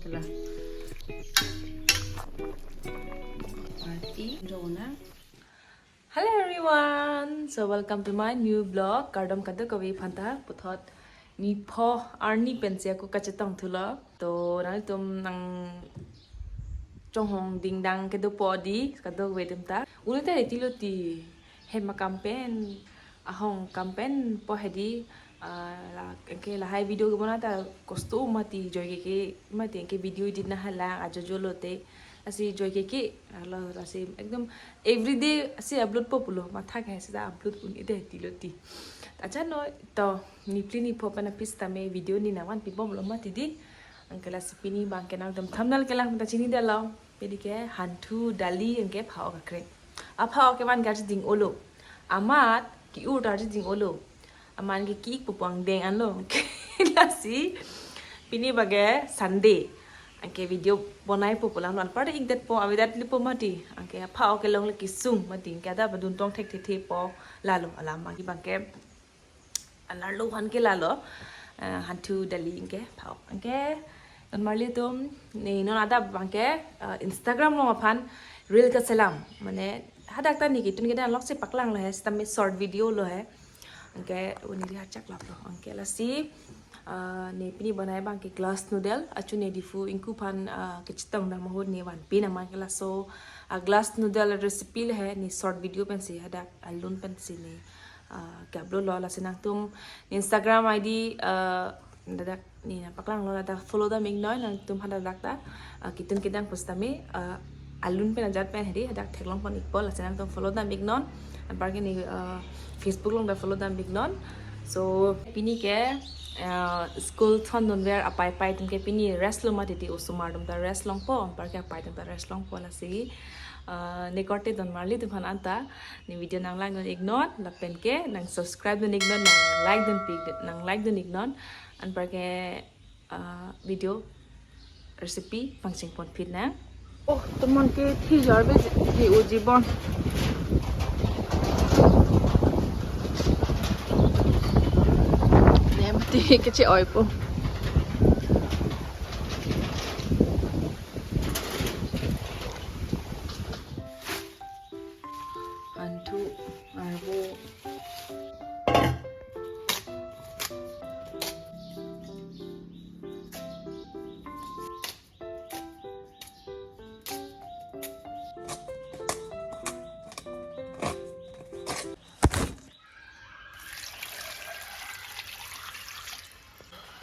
itulah. Party Rona. Hello everyone, so welcome to my new vlog. Kardom kadu kawi phanta puthot ni pho arni pensia ko kachetong thula to nal tum nang trong hong ding dang kedo podi kado wedem ta ulita etiloti he ma campaign ahong campaign po hedi la ke la hai video ko ta costume mati joy ke mati ke video edit na hala ajojolote asi joy ke la asi ekdom everyday asi upload populo matha ke asi upload un ide etiloti acha no to nipli ni pho pana pista me video ni na wan pi bom lo mati di angkela sipini bang kenal dam thumbnail kelang mata chini dalo pedike hantu dali angke phao akreng a phao ke wan gar ding olo amat ki ur dar ding olo aman ke ki pupang deng anlo lasi pini bage sunday angke video bonai populang non par ik dat po avidat lipo mati angke phao ke long le kisung mati ke da badun tong thek the po lalo alama ki bangke alarlo han ke lalo hantu dali angke phao angke normally tum ni non ada bangke Instagram lo aphan reel ka salam mane hadak ta ni ki tun ke dan lok se paklang lo hai stam short video lo hai angke uni ri hachak lap lo angke la si ne pini banai bang ke glass noodle achu ne difu inku phan ke chitang na mahod ne wan pina man kala so glass noodle recipe le hai ni short video pen se hadak alun pen se ne gablo lo la senang tum Instagram ID dadak ni na paklang lo da follow da mig noy nang tum hada dakta kitun kedang postame alun pen ajat pen hedi hadak theklong pon ikpol la senang tum follow da mig non an par ke ni Facebook long da follow da mig non so pini ke school thon non ver apai pai tum ke pini rest lo ma titi osumar dum da rest long po par ke pai tum da rest long po la si ne korte don marli tu phan anta ni video nang like don ignore la pen ke nang subscribe don ignore nang like don pig nang like don ignore an par ke video recipe function pon fit na oh tumon ke thi jar be thi o jibon nemti ke che oi po Hanthu arbo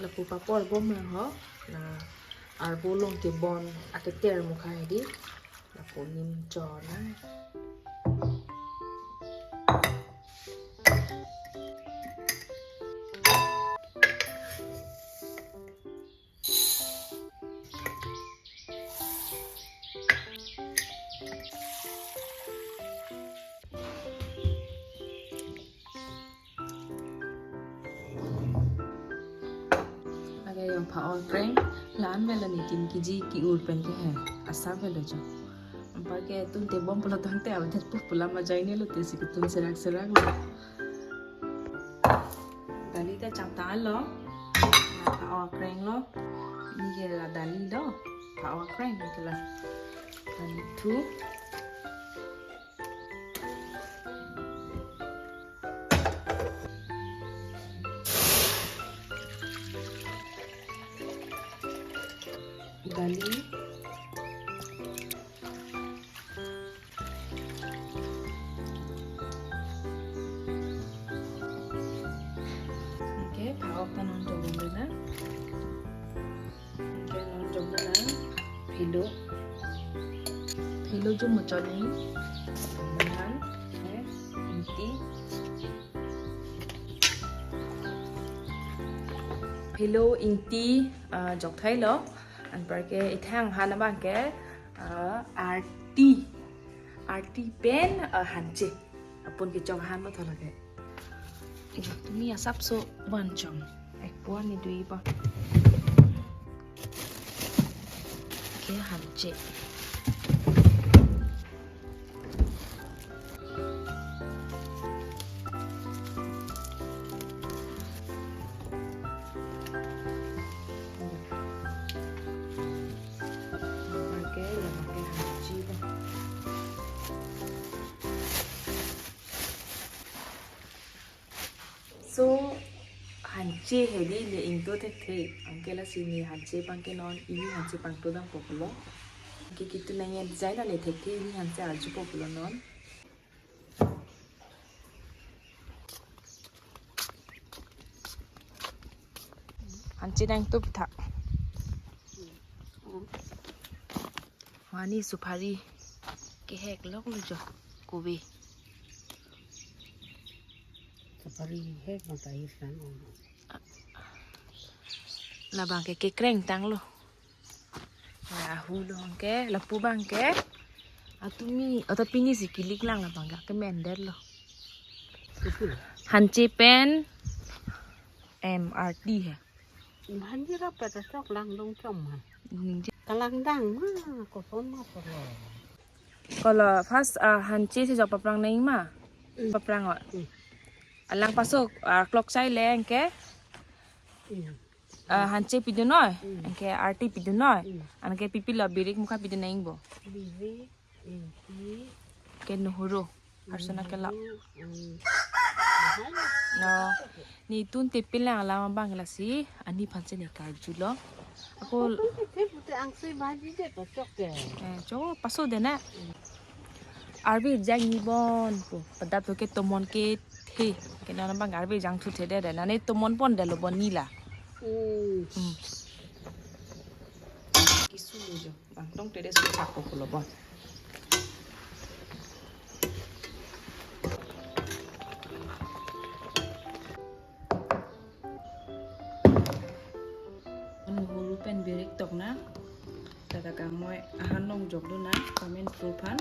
lapu papor bom lang ho na arbo long ke bon ateter mukha hedi lapu nim cho na yang phao akreng lan vela ni 3 kg ki ur pen ke hai asar vela jo ampar ke tun te bom pula tang te aw det pula ma jai ne lo te si tun serak serak lo dali ta chang ta lo phao akreng lo ni ke la dali lo phao akreng ke la Hanthu dali okay phao tanon jobon na okay non jobon na philo jo mochoni nan inti philo inti jok thai lo an par ke ithang hana bang ke RT pen hanche apun ke chong han ma thola ke jok tumi asap so ban chong ek puan ni dui ba ke hanche so hanche hedi le ingto the angkela sini hanche pangke non ini hanche pangto dang populo ke kitu nanya design le the ini hanche arju populo non hanche dang to pita wani supari ke hek lok lu jo kobe supari hek matai san là bằng cái kreng tăng lo là hu lo ke là pu bang ke atumi atapini si kilik lang là bằng cái mender lo hanche pen MRT ha hanji ra pada sok lang dong chom ha kalang dang ma ko son ma ko kalau pas hanche si jok paprang nai ma paprang wa alang pasok clock sai leng ke hanche pidu noi anke RT pidu noi anke pipi la birik muka pidu naing bo birik ke nuhuro harsana ke la no ni tun tepil lang lama bang la si ani phanche ne kar julo ako ang sui baji je to chok ke cho paso de na arbi jang ni bon po pada to ke tomon ke the ke na bang arbi jang thu the de na ne tomon pon de lo bon ni la kisu jo bang tong te de su phak ko lo bon huru pen birik tok na tata kangmoi ahan nong jok do na komen frupan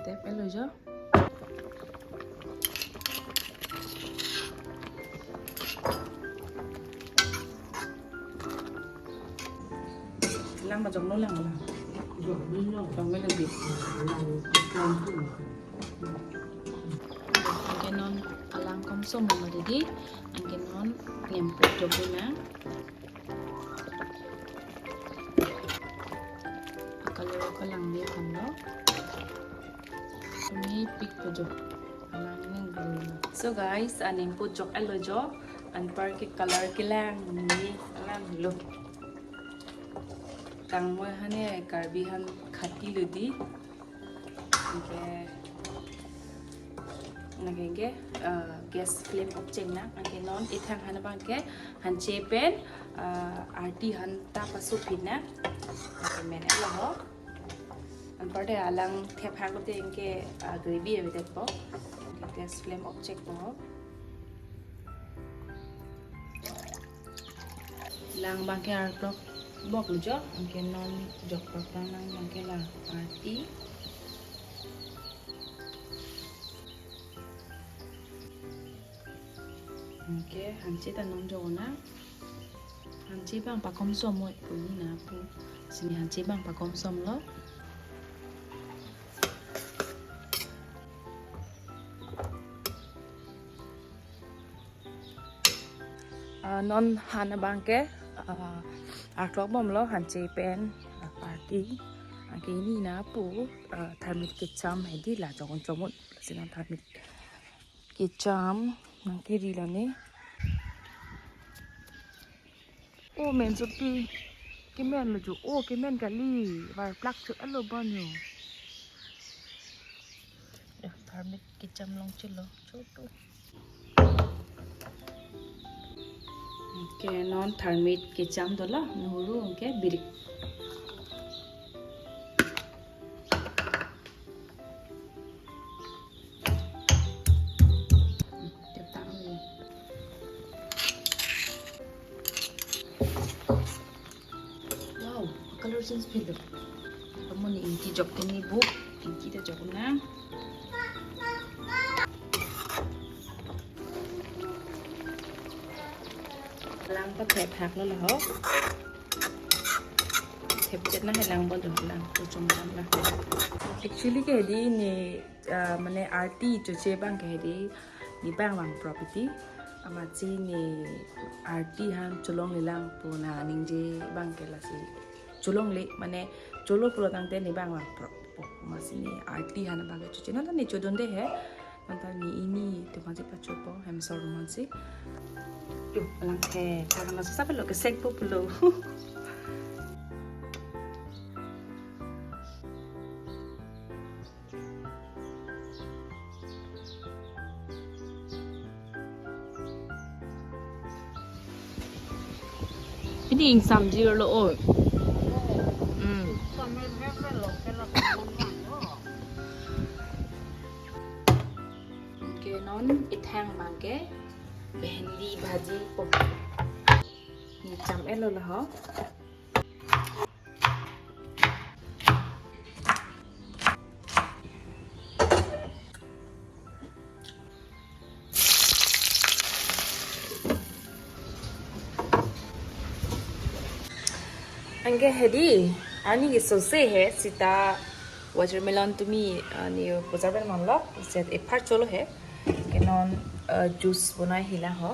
tep elo jo lang mà giống nó lang mà giống mới được việc cái non alang kom som mà đi anh cái non nem pot cho bữa na kalau kalang dia kan lo ini pick po jo alang neng bulu so guys anem pot jok elo jo an par ke color ke lang ni alang lo kangmoi hane karbi han khati ludi okay nagenge gas flame object na ake non ithang hana bangke hanche pen RT han ta pasu phina ake men ela ho an parte alang the phak te inke gravy ave po gas flame object po lang bangke artok bok lu jo angke non jok papang nang bangke la RT angke hanche ta non jo na hanche bang pa kom som moi pu ni na pu sini hanche bang pa kom som lo non hana bangke artok bom lo hanche pen party angke ni na pu thermit kicham hedi la jogon chomot sina thermit kicham angke ri la ne o men so pi ke men lo ju o ke men ka li var plak chu alo bon yo thermit kicham long chilo chotu ke non thermit kicham dola nuhuru angke birik wow color sense feel kamu ni inki jok ini bu inki ta jok na lang ta thẹp hạt nó là hốt thẹp chết nó hay lang bao được lang tôi trồng lang actually cái đi nè mane RT cho chế bang cái đi ni bang bang property ama chi ni RT han cholong le lang po na ningje bang cái là si cholong le mane cholo pro tang te ni bang bang pro ma si ni RT han bang cái cho nó ni cho donde hai Mantap ni ini tu masih pacopo hem sorong masih. Yo, lang ke karena susah belok kesek pulo. Ini insam jir lo oi. Non ithang mangke bhendi bhaji pok ni cham elo la ho angge hedi ani ki sose hai sita watermelon tumi ni bazar mein manlo set e phar cholo hai kenon juice bonai hila ho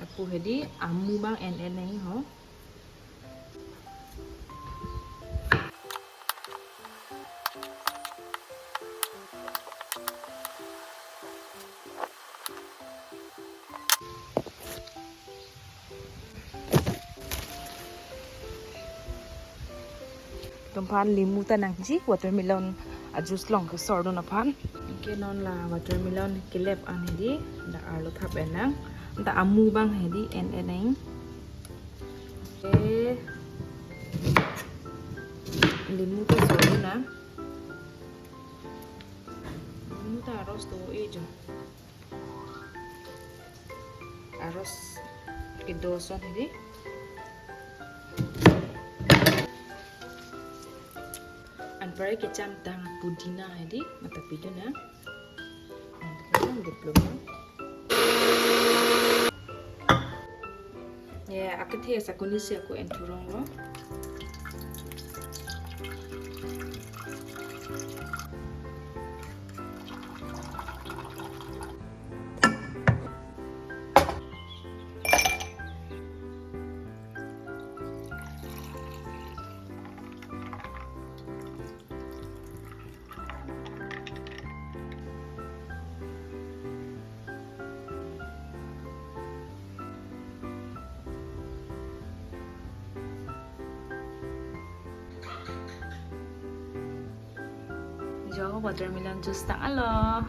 aku hedi amu bang en nahi ho Kampan limu tanang ji watermelon juice long ke sor don apan ke non la watermelon kelep an hedi da arlo thap enang da amu bang hedi en eneng limu ta sor na limu ta arroz to ejo arroz ke doson hedi Anpare kecam tang pudina hedi mata pidana diploma ya aku thia sakunisi aku enturong lo Jo watermelon juice ta alo.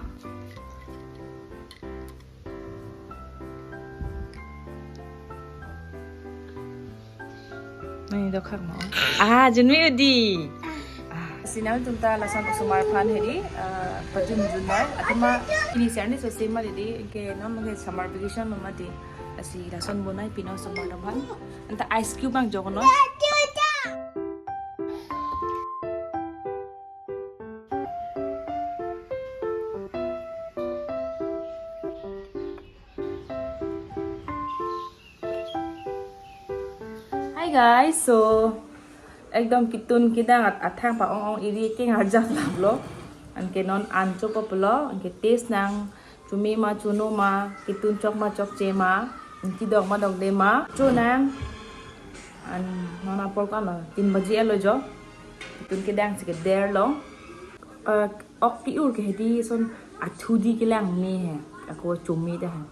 Này đâu khác nó. Chuẩn bị đi. Sinal tunta lasan ko sumar phan heri pajum junai atama ini sarni so sema dedi ke non mage summer vacation mama di asi lasan bonai pinaw sumar phan anta ice cube bang jogono Hi guys, so ekdom kitun kidang at athang pa ong iri ke ngarjak lablo anke non ancho populo anke taste nang chumi ma chuno ma kitun chok ma chok che ma ki dog ma dog de ma chu nang an non apol ka no 3 baji elo jo kitun kidang se ke der lo ok pi ur ke hedi son athudi ke lang me he ako chumi da ha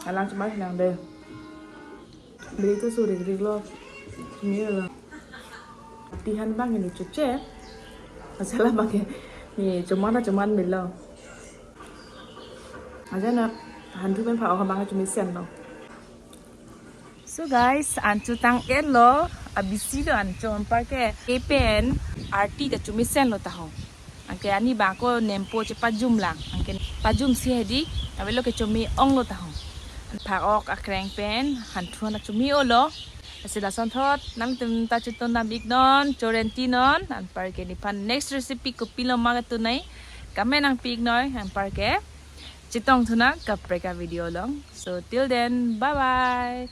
alang chuma lang de beli itu sudah gede loh ini loh latihan bang ini cuci masalah pakai nih cuman belo aja nak Hanthu main phak orang bang cuma sen loh so guys ancu tang lo abisi lo ancu pakai pen arti ke cuma sen lo tahu angke ani bako nempo cepat jumlah angke pajum si hedi tapi lo ke cuma ong lo tahu phak akreng pen Hanthu na chumi olo asila son thot nang tum ta chuton na big non chorenti non an par ke ni pan next recipe ko pilo maga tunai kamen ang pig noi an par ke chitong thuna ka preka video long so till then bye bye